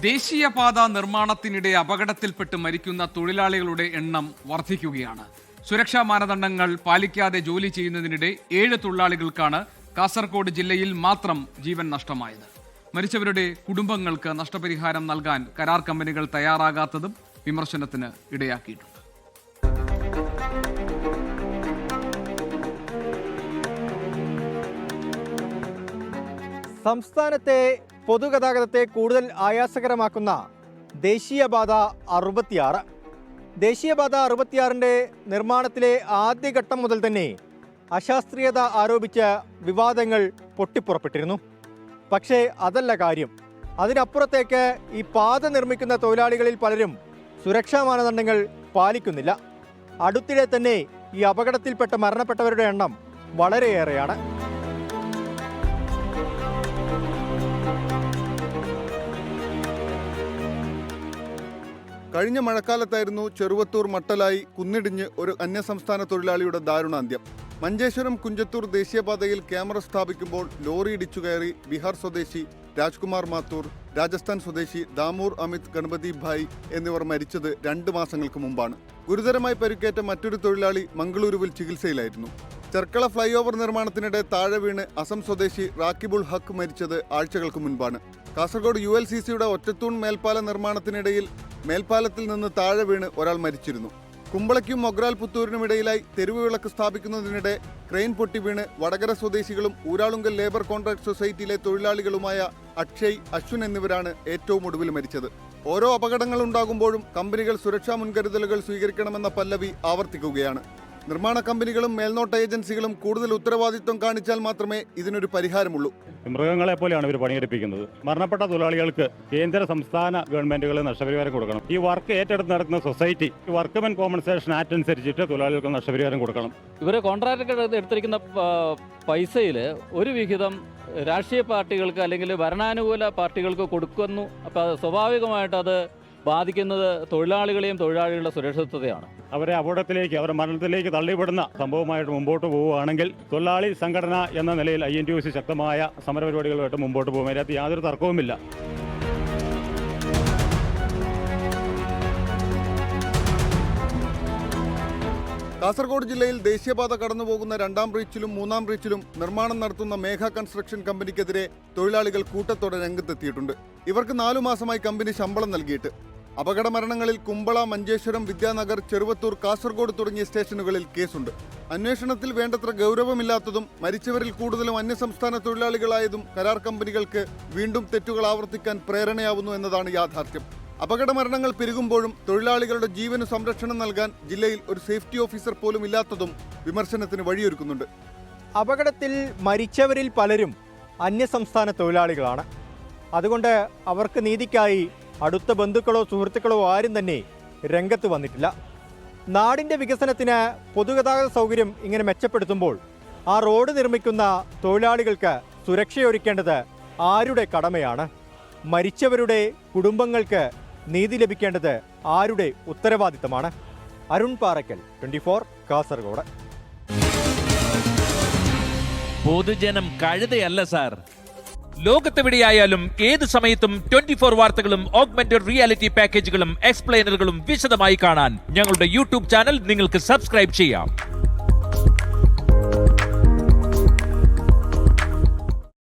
ദേശീയപാത നിർമ്മാണത്തിനിടെ അപകടത്തിൽപ്പെട്ട് മരിക്കുന്ന തൊഴിലാളികളുടെ എണ്ണം വർദ്ധിക്കുകയാണ്. സുരക്ഷാ മാനദണ്ഡങ്ങൾ പാലിക്കാതെ ജോലി ചെയ്യുന്നതിനിടെ 7 തൊഴിലാളികൾക്കാണ് കാസർഗോഡ് ജില്ലയിൽ മാത്രം ജീവൻ നഷ്ടമായത്. മരിച്ചവരുടെ കുടുംബങ്ങൾക്ക് നഷ്ടപരിഹാരം നൽകാൻ കരാർ കമ്പനികൾ തയ്യാറാകാത്തതും വിമർശനത്തിന് ഇടയാക്കിയിട്ടുണ്ട്. സംസ്ഥാനത്തെ പൊതുഗതാഗതത്തെ കൂടുതൽ ആയാസകരമാക്കുന്ന ദേശീയപാത 66. ദേശീയപാത 66-ന്റെ നിർമ്മാണത്തിലെ ആദ്യഘട്ടം മുതൽ തന്നെ അശാസ്ത്രീയത ആരോപിച്ച് വിവാദങ്ങൾ പൊട്ടിപ്പുറപ്പെട്ടിരുന്നു. പക്ഷേ അതല്ല കാര്യം. അതിനപ്പുറത്തേക്ക് ഈ പാത നിർമ്മിക്കുന്ന തൊഴിലാളികളിൽ പലരും സുരക്ഷാ മാനദണ്ഡങ്ങൾ പാലിക്കുന്നില്ല. അടുത്തിടെ തന്നെ ഈ അപകടത്തിൽപ്പെട്ട് മരണപ്പെട്ടവരുടെ എണ്ണം വളരെയേറെയാണ്. കഴിഞ്ഞ മഴക്കാലത്തായിരുന്നു ചെറുവത്തൂർ മട്ടലായി കുന്നിടിഞ്ഞ് ഒരു അന്യസംസ്ഥാന തൊഴിലാളിയുടെ ദാരുണാന്ത്യം. മഞ്ചേശ്വരം കുഞ്ചത്തൂർ ദേശീയപാതയിൽ ക്യാമറ സ്ഥാപിക്കുമ്പോൾ ലോറി ഇടിച്ചു കയറി ബീഹാർ സ്വദേശി രാജ്കുമാർ മാത്തൂർ, രാജസ്ഥാൻ സ്വദേശി ദാമൂർ അമിത് ഗണപതി ഭായ് എന്നിവർ മരിച്ചത് 2 മാസങ്ങൾക്ക് മുമ്പാണ്. ഗുരുതരമായി പരിക്കേറ്റ മറ്റൊരു തൊഴിലാളി മംഗളൂരുവിൽ ചികിത്സയിലായിരുന്നു. ചെർക്കള ഫ്ലൈ ഓവർ നിർമ്മാണത്തിനിടെ താഴെ വീണ് അസം സ്വദേശി റാക്കിബുൾ ഹക്ക് മരിച്ചത് ആഴ്ചകൾക്ക് മുൻപാണ്. കാസർഗോഡ് ULCCയുടെ ഒറ്റത്തൂൺ മേൽപ്പാല നിർമ്മാണത്തിനിടയിൽ മേൽപ്പാലത്തിൽ നിന്ന് താഴെ വീണ് ഒരാൾ മരിച്ചിരുന്നു. കുമ്പളയ്ക്കും മൊഗ്രാൽ പുത്തൂരിനും ഇടയിലായി തെരുവ് വിളക്ക് സ്ഥാപിക്കുന്നതിനിടെ ക്രെയിൻ പൊട്ടി വീണ് വടകര സ്വദേശികളും ഊരാളുങ്കൽ ലേബർ കോൺട്രാക്ട് സൊസൈറ്റിയിലെ തൊഴിലാളികളുമായ അക്ഷയ്, അശ്വിൻ എന്നിവരാണ് ഏറ്റവും ഒടുവിൽ മരിച്ചത്. ഓരോ അപകടങ്ങൾ ഉണ്ടാകുമ്പോഴും കമ്പനികൾ സുരക്ഷാ മുൻകരുതലുകൾ സ്വീകരിക്കണമെന്ന പല്ലവി ആവർത്തിക്കുകയാണ്. നിർമ്മാണ കമ്പനികളും മേൽനോട്ട ഏജൻസികളും കൂടുതൽ ഉത്തരവാദിത്വം കാണിച്ചാൽ മാത്രമേ ഇതിനൊരു പരിഹാരമുള്ളൂ. മൃഗങ്ങളെ പോലെയാണ് ഇവർ പണിയെടുപ്പിക്കുന്നത്. മരണപ്പെട്ട തൊഴിലാളികൾക്ക് കേന്ദ്ര സംസ്ഥാന ഗവൺമെന്റുകൾ നഷ്ടപരിഹാരം കൊടുക്കണം. ഈ വർക്ക് ഏറ്റെടുത്ത് നടക്കുന്ന സൊസൈറ്റി വർക്ക്മെൻ കോമ്പൻസേഷൻ ആക്ട് അനുസരിച്ചിട്ട് തൊഴിലാളികൾക്ക് നഷ്ടപരിഹാരം കൊടുക്കണം. ഇവർ കോൺട്രാക്ട് എടുത്തിരിക്കുന്ന പൈസയിൽ ഒരു വിഹിതം രാഷ്ട്രീയ പാർട്ടികൾക്ക് അല്ലെങ്കിൽ ഭരണാനുകൂല പാർട്ടികൾക്ക് കൊടുക്കുന്നു. അപ്പോൾ സ്വാഭാവികമായിട്ട് അത് ബാധിക്കുന്നത് തൊഴിലാളികളെയും തൊഴിലാളികളുടെ സുരക്ഷിതത്വത്തെയാണ്. അവരെ അപകടത്തിലേക്ക്, അവരുടെ മരണത്തിലേക്ക് തള്ളിവിടുന്ന സംഭവമായിട്ട് മുമ്പോട്ട് പോവുകയാണെങ്കിൽ തൊഴിലാളി സംഘടന എന്ന നിലയിൽ INTUC ശക്തമായ സമരപരിപാടികളുമായിട്ട് മുമ്പോട്ട് പോകും. അതിനകത്ത് യാതൊരു തർക്കവുമില്ല. കാസർഗോഡ് ജില്ലയിൽ ദേശീയപാത കടന്നുപോകുന്ന 2ാം ബ്രീച്ചിലും 3ാം ബ്രീച്ചിലും നിർമ്മാണം നടത്തുന്ന മേഘ കൺസ്ട്രക്ഷൻ കമ്പനിക്കെതിരെ തൊഴിലാളികൾ കൂട്ടത്തോടെ രംഗത്തെത്തിയിട്ടുണ്ട്. ഇവർക്ക് 4 മാസമായി കമ്പനി ശമ്പളം നൽകിയിട്ട്. അപകട മരണങ്ങളിൽ കുമ്പള, മഞ്ചേശ്വരം, വിദ്യാനഗർ, ചെറുവത്തൂർ, കാസർഗോഡ് തുടങ്ങിയ സ്റ്റേഷനുകളിൽ കേസുണ്ട്. അന്വേഷണത്തിൽ വേണ്ടത്ര ഗൗരവമില്ലാത്തതും മരിച്ചവരിൽ കൂടുതലും അന്യസംസ്ഥാന തൊഴിലാളികളായതും കരാർ കമ്പനികൾക്ക് വീണ്ടും തെറ്റുകൾ ആവർത്തിക്കാൻ പ്രേരണയാവുന്നു എന്നതാണ് യാഥാർത്ഥ്യം. അപകട മരണങ്ങൾ പെരുകുമ്പോഴും തൊഴിലാളികളുടെ ജീവന് സംരക്ഷണം നൽകാൻ ജില്ലയിൽ ഒരു സേഫ്റ്റി ഓഫീസർ പോലും ഇല്ലാത്തതും വിമർശനത്തിന് വഴിയൊരുക്കുന്നുണ്ട്. അപകടത്തിൽ മരിച്ചവരിൽ പലരും അന്യസംസ്ഥാന തൊഴിലാളികളാണ്. അതുകൊണ്ട് അവർക്ക് നീതിക്കായി അടുത്ത ബന്ധുക്കളോ സുഹൃത്തുക്കളോ ആരും തന്നെ രംഗത്ത് വന്നിട്ടില്ല. നാടിൻ്റെ വികസനത്തിന് പൊതുഗതാഗത സൗകര്യം ഇങ്ങനെ മെച്ചപ്പെടുത്തുമ്പോൾ ആ റോഡ് നിർമ്മിക്കുന്ന തൊഴിലാളികൾക്ക് സുരക്ഷയൊരുക്കേണ്ടത് ആരുടെ കടമയാണ്? മരിച്ചവരുടെ കുടുംബങ്ങൾക്ക് നീതി ലഭിക്കേണ്ടത് ആരുടെ ഉത്തരവാദിത്തമാണ്? അരുൺ പാറയ്ക്കൽ, 24 കാസർഗോഡ്. പൊതുജനം കഴുതയല്ല സാർ. ലോകത്തെവിടെയായാലും ഏത് സമയത്തും 24 വാർത്തകളും ഓഗ്മെന്റഡ് റിയാലിറ്റി പാക്കേജുകളും എക്സ്പ്ലെയിനറുകളും വിശദമായി കാണാൻ ഞങ്ങളുടെ YouTube ചാനൽ നിങ്ങൾക്ക് സബ്സ്ക്രൈബ് ചെയ്യാം.